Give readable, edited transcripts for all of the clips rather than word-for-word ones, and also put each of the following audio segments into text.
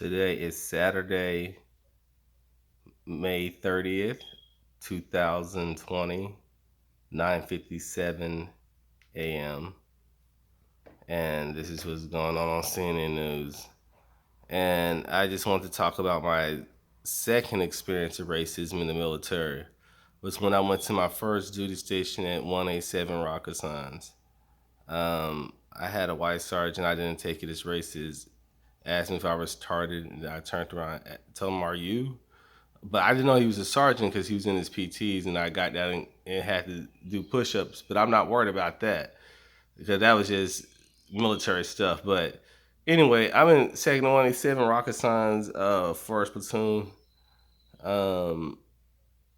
Today is Saturday, May 30th, 2020, 9:57 a.m. And this is what's going on CNN News. And I just want to talk about my second experience of racism in the military. Was when I went to my first duty station at 187 Rockasans. I had a white sergeant. I didn't take it as racist. Asked me if I was retarded, and I turned around, told him, "Are you?" But I didn't know he was a sergeant because he was in his PTs, and I got down and had to do push-ups. But I'm not worried about that because that was just military stuff. But anyway, I'm in Second 187 Rocket Signs, First Platoon, um,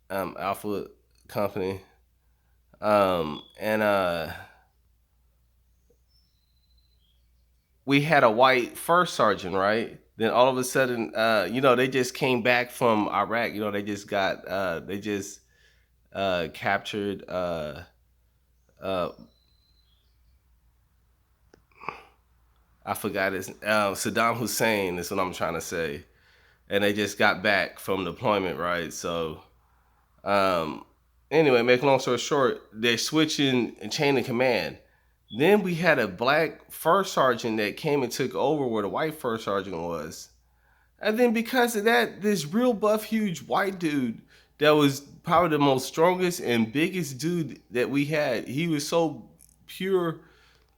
Alpha Company, and we had a white first sergeant, right? Then all of a sudden, they just came back from Iraq. They just captured uh, I forgot his Saddam Hussein is what I'm trying to say, and they just got back from deployment, right? So um, anyway, make a long story short, they're switching and chain of command. Then we had a black first sergeant that came and took over where the white first sergeant was. And then because of that, this real buff, huge white dude that was probably the most strongest and biggest dude that we had. He was so pure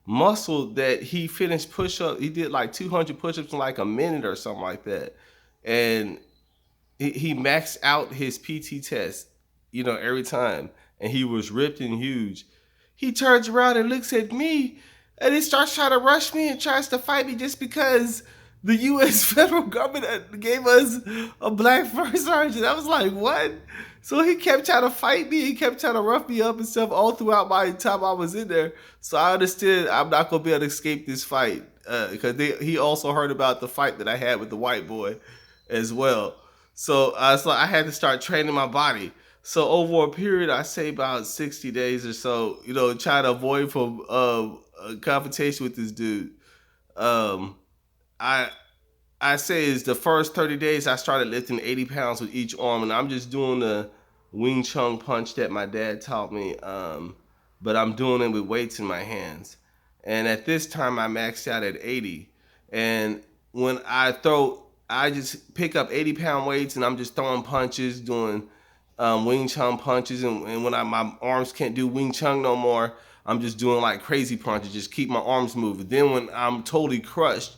muscle that he finished push up. He did like 200 push ups in like a minute or something like that. And he maxed out his PT test, every time. And he was ripped and huge. He turns around and looks at me and he starts trying to rush me and tries to fight me just because the U.S. federal government gave us a black first sergeant. I was like, what? So he kept trying to fight me. He kept trying to rough me up and stuff all throughout my time I was in there. So I understood I'm not going to be able to escape this fight because he also heard about the fight that I had with the white boy as well. So I had to start training my body. So over a period, I say about 60 days or so, try to avoid from a confrontation with this dude. Um, I I say is the first 30 days I started lifting 80 pounds with each arm, and I'm just doing the Wing Chun punch that my dad taught me. But I'm doing it with weights in my hands. And at this time, I maxed out at 80. And when I just pick up 80-pound weights and I'm just throwing punches, doing Wing Chun punches. And when my arms can't do Wing Chun no more, I'm just doing like crazy punches, just keep my arms moving. Then when I'm totally crushed,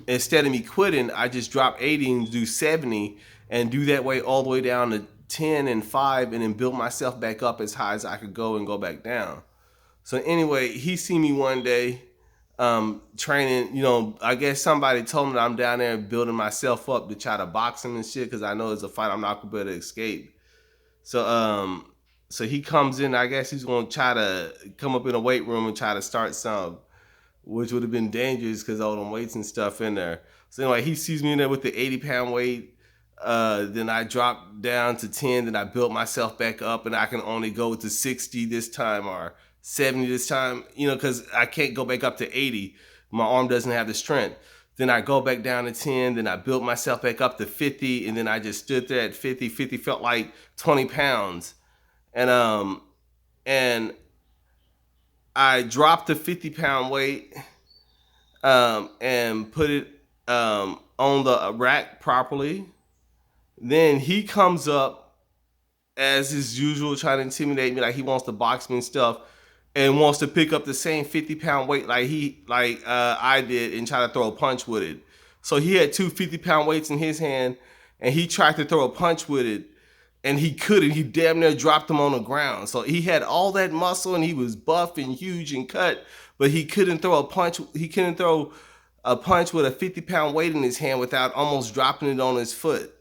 instead of me quitting, I just drop 80 and do 70 and do that way all the way down to 10 and 5 and then build myself back up as high as I could go and go back down. So anyway, he see me one day training, I guess somebody told me that I'm down there building myself up to try to box him and shit because I know it's a fight I'm not going to be able to escape. So so he comes in, I guess he's going to try to come up in a weight room and try to start some, which would have been dangerous because all them weights and stuff in there. So anyway, he sees me in there with the 80-pound weight. Then I dropped down to 10. Then I built myself back up, and I can only go to 60 this time or 70 this time, because I can't go back up to 80. My arm doesn't have the strength. Then I go back down to 10. Then I built myself back up to 50, and then I just stood there at 50. 50 felt like 20 pounds, and I dropped the 50-pound weight and put it on the rack properly. Then he comes up as his usual, trying to intimidate me, like he wants to box me and stuff, and wants to pick up the same 50-pound weight like I did and try to throw a punch with it. So he had two 50-pound weights in his hand, and he tried to throw a punch with it, and he couldn't. He damn near dropped him on the ground. So he had all that muscle, and he was buff and huge and cut, but he couldn't throw a punch. He couldn't throw a punch with a 50-pound weight in his hand without almost dropping it on his foot.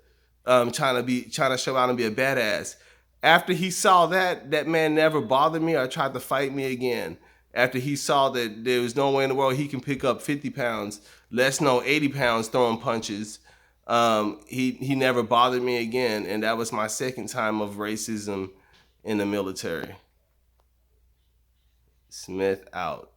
Trying to show out and be a badass. After he saw that man never bothered me or tried to fight me again. After he saw that there was no way in the world he can pick up 50 pounds, less no 80 pounds throwing punches, he never bothered me again. And that was my second time of racism in the military. Smith out.